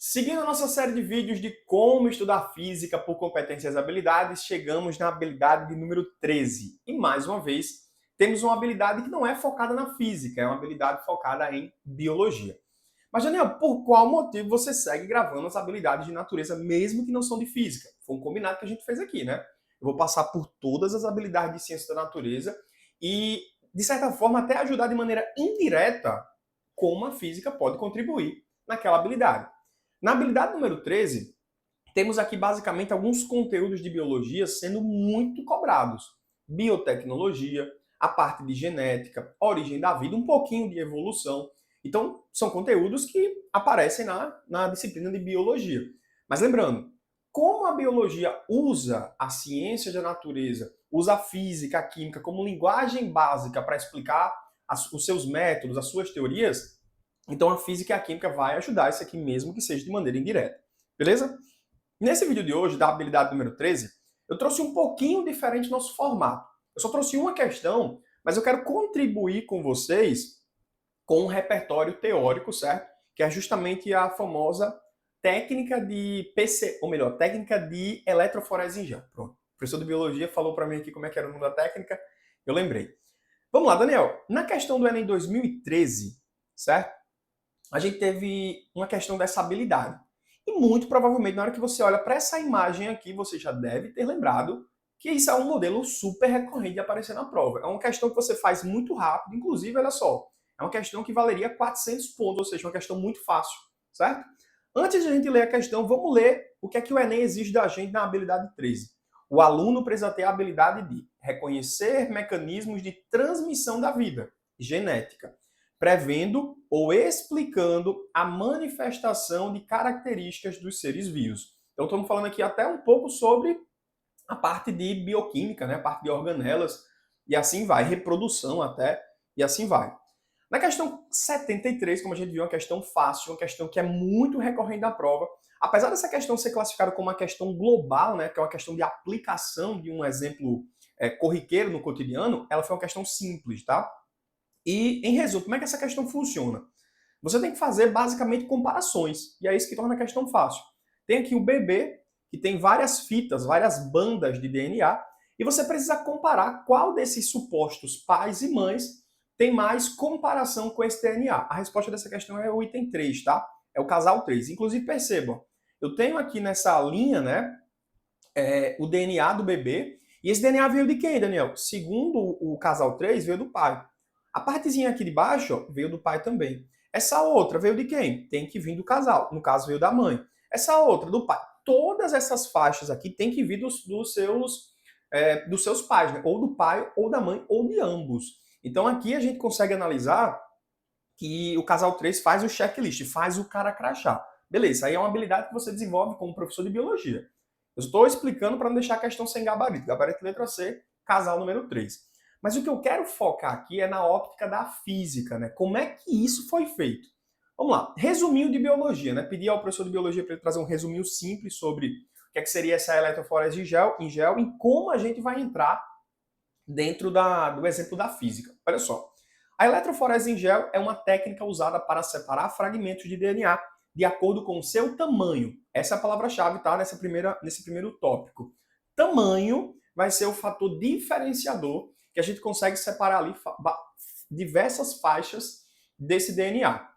Seguindo a nossa série de vídeos de como estudar física por competências e habilidades, chegamos na habilidade de número 13. E mais uma vez, temos uma habilidade que não é focada na física, é uma habilidade focada em biologia. Mas, Daniel, por qual motivo você segue gravando as habilidades de natureza, mesmo que não são de física? Foi um combinado que a gente fez aqui, né? Eu vou passar por todas as habilidades de ciência da natureza e, de certa forma, até ajudar de maneira indireta como a física pode contribuir naquela habilidade. Na habilidade número 13, temos aqui basicamente alguns conteúdos de biologia sendo muito cobrados. Biotecnologia, a parte de genética, origem da vida, um pouquinho de evolução. Então, são conteúdos que aparecem na disciplina de biologia. Mas lembrando, como a biologia usa a ciência da natureza, usa a física, a química como linguagem básica para explicar os seus métodos, as suas teorias, então a física e a química vai ajudar isso aqui mesmo que seja de maneira indireta. Beleza? Nesse vídeo de hoje, da habilidade número 13, eu trouxe um pouquinho diferente nosso formato. Eu só trouxe uma questão, mas eu quero contribuir com vocês com um repertório teórico, certo? Que é justamente a famosa técnica de PC, ou melhor, técnica de eletroforese em gel. Pronto. O professor de biologia falou para mim aqui como é que era o nome da técnica, eu lembrei. Vamos lá, Daniel. Na questão do Enem 2013, certo? A gente teve uma questão dessa habilidade. E muito provavelmente, na hora que você olha para essa imagem aqui, você já deve ter lembrado que isso é um modelo super recorrente de aparecer na prova. É uma questão que você faz muito rápido, inclusive, olha só, é uma questão que valeria 400 pontos, ou seja, uma questão muito fácil, certo? Antes de a gente ler a questão, vamos ler o que é que o Enem exige da gente na habilidade 13. O aluno precisa ter a habilidade de reconhecer mecanismos de transmissão da vida, genética, prevendo ou explicando a manifestação de características dos seres vivos. Então, estamos falando aqui até um pouco sobre a parte de bioquímica, né? A parte de organelas, e assim vai, reprodução até, e assim vai. Na questão 73, como a gente viu, é uma questão fácil, uma questão que é muito recorrente da prova. Apesar dessa questão ser classificada como uma questão global, né, que é uma questão de aplicação de um exemplo corriqueiro no cotidiano, ela foi uma questão simples, tá? E, em resumo, como é que essa questão funciona? Você tem que fazer basicamente comparações, e é isso que torna a questão fácil. Tem aqui o bebê, que tem várias fitas, várias bandas de DNA, e você precisa comparar qual desses supostos pais e mães tem mais comparação com esse DNA. A resposta dessa questão é o item 3, tá? É o casal 3. Inclusive, percebam, eu tenho aqui nessa linha, né, o DNA do bebê, e esse DNA veio de quem, Daniel? Segundo o casal 3, veio do pai. A partezinha aqui de baixo ó, veio do pai também. Essa outra veio de quem? Tem que vir do casal. No caso, veio da mãe. Essa outra, do pai. Todas essas faixas aqui tem que vir dos seus pais, né? Ou do pai, ou da mãe, ou de ambos. Então aqui a gente consegue analisar que o casal 3 faz o checklist, faz o cara crachá. Beleza, isso aí é uma habilidade que você desenvolve como professor de biologia. Eu estou explicando para não deixar a questão sem gabarito. Gabarito letra C, casal número 3. Mas o que eu quero focar aqui é na óptica da física, né? Como é que isso foi feito? Vamos lá, resuminho de biologia, né? Pedi ao professor de biologia para ele trazer um resuminho simples sobre o que, que seria essa eletroforese em gel e como a gente vai entrar dentro do exemplo da física. Olha só, a eletroforese em gel é uma técnica usada para separar fragmentos de DNA de acordo com o seu tamanho. Essa é a palavra-chave, tá? Nesse primeiro tópico. Tamanho vai ser o fator diferenciador que a gente consegue separar ali diversas faixas desse DNA.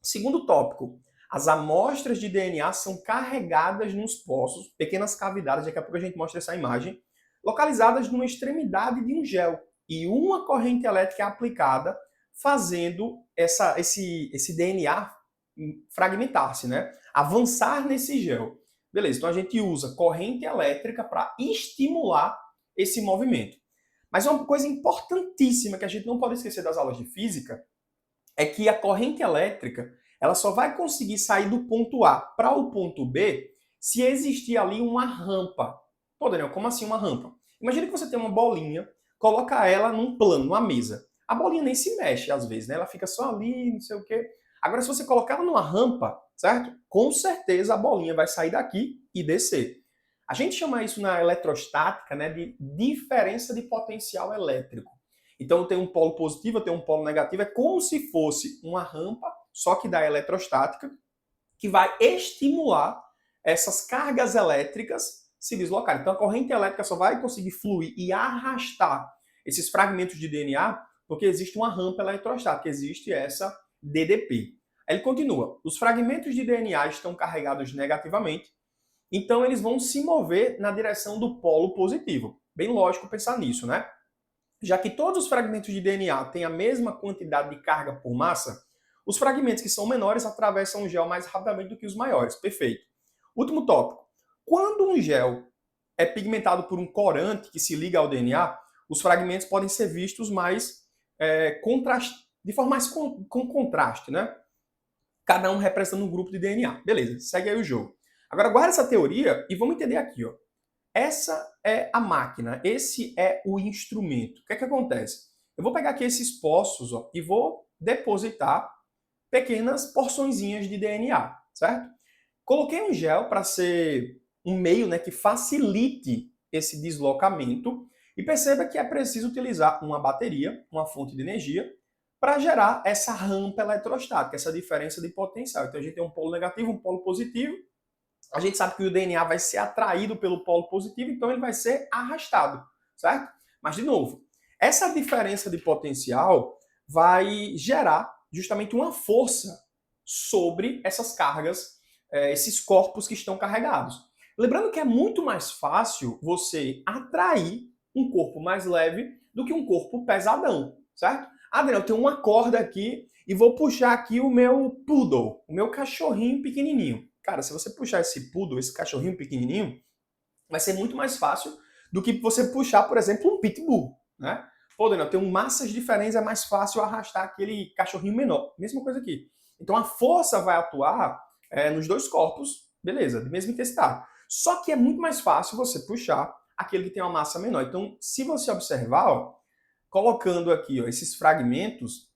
Segundo tópico, as amostras de DNA são carregadas nos poços, pequenas cavidades, daqui a pouco a gente mostra essa imagem, localizadas numa extremidade de um gel. E uma corrente elétrica é aplicada, fazendo esse DNA fragmentar-se, né? Avançar nesse gel. Beleza, então a gente usa corrente elétrica para estimular esse movimento. Mas uma coisa importantíssima que a gente não pode esquecer das aulas de física é que a corrente elétrica ela só vai conseguir sair do ponto A para o ponto B se existir ali uma rampa. Pô, Daniel, como assim uma rampa? Imagina que você tem uma bolinha, coloca ela num plano, numa mesa. A bolinha nem se mexe às vezes, né? Ela fica só ali, não sei o quê. Agora, se você colocar ela numa rampa, certo? Com certeza a bolinha vai sair daqui e descer. A gente chama isso na eletrostática, né, de diferença de potencial elétrico. Então tem um polo positivo, tem um polo negativo, é como se fosse uma rampa, só que da eletrostática, que vai estimular essas cargas elétricas se deslocarem. Então a corrente elétrica só vai conseguir fluir e arrastar esses fragmentos de DNA porque existe uma rampa eletrostática, existe essa DDP. Ele continua: os fragmentos de DNA estão carregados negativamente, então eles vão se mover na direção do polo positivo. Bem lógico pensar nisso, né? Já que todos os fragmentos de DNA têm a mesma quantidade de carga por massa, os fragmentos que são menores atravessam o gel mais rapidamente do que os maiores. Perfeito. Último tópico. Quando um gel é pigmentado por um corante que se liga ao DNA, os fragmentos podem ser vistos mais de forma mais com contraste, né? Cada um representando um grupo de DNA. Beleza, segue aí o jogo. Agora guarda essa teoria e vamos entender aqui, ó. Essa é a máquina, esse é o instrumento. O que é que acontece? Eu vou pegar aqui esses poços, ó, e vou depositar pequenas porçõezinhas de DNA, certo? Coloquei um gel para ser um meio, né, que facilite esse deslocamento e perceba que é preciso utilizar uma bateria, uma fonte de energia, para gerar essa rampa eletrostática, essa diferença de potencial. Então a gente tem um polo negativo, um polo positivo. A gente sabe que o DNA vai ser atraído pelo polo positivo, então ele vai ser arrastado, certo? Mas, de novo, essa diferença de potencial vai gerar justamente uma força sobre essas cargas, esses corpos que estão carregados. Lembrando que é muito mais fácil você atrair um corpo mais leve do que um corpo pesadão, certo? Adriano, eu tenho uma corda aqui e vou puxar aqui o meu poodle, o meu cachorrinho pequenininho. Cara, se você puxar esse poodle, esse cachorrinho pequenininho, vai ser muito mais fácil do que você puxar, por exemplo, um pitbull, né? Pô, Daniel, tem massas diferentes, é mais fácil arrastar aquele cachorrinho menor. Mesma coisa aqui. Então a força vai atuar nos dois corpos, beleza, de mesma intensidade. Só que é muito mais fácil você puxar aquele que tem uma massa menor. Então, se você observar, ó, colocando aqui ó, esses fragmentos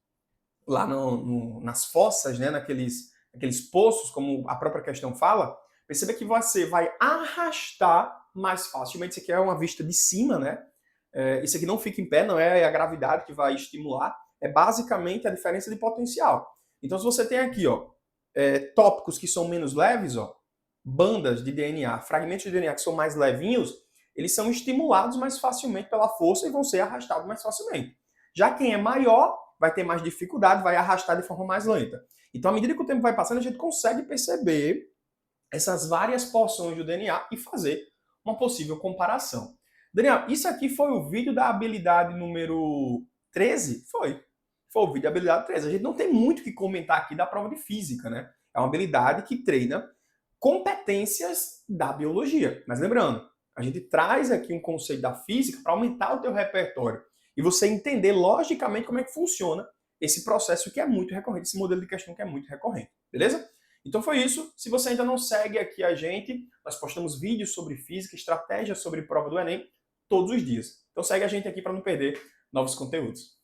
lá nas fossas, né, naqueles poços, como a própria questão fala, perceba que você vai arrastar mais facilmente. Isso aqui é uma vista de cima, né? Isso aqui não fica em pé, não é a gravidade que vai estimular, é basicamente a diferença de potencial. Então, se você tem aqui ó, tópicos que são menos leves, ó, bandas de DNA, fragmentos de DNA que são mais levinhos, eles são estimulados mais facilmente pela força e vão ser arrastados mais facilmente. Já quem é maior vai ter mais dificuldade, vai arrastar de forma mais lenta. Então, à medida que o tempo vai passando, a gente consegue perceber essas várias porções do DNA e fazer uma possível comparação. Daniel, isso aqui foi o vídeo da habilidade número 13? Foi. Foi o vídeo da habilidade 13. A gente não tem muito o que comentar aqui da prova de física, né? É uma habilidade que treina competências da biologia. Mas lembrando, a gente traz aqui um conceito da física para aumentar o teu repertório e você entender logicamente como é que funciona esse processo que é muito recorrente, esse modelo de questão que é muito recorrente, beleza? Então foi isso. Se você ainda não segue aqui a gente, nós postamos vídeos sobre física, estratégias sobre prova do Enem todos os dias. Então segue a gente aqui para não perder novos conteúdos.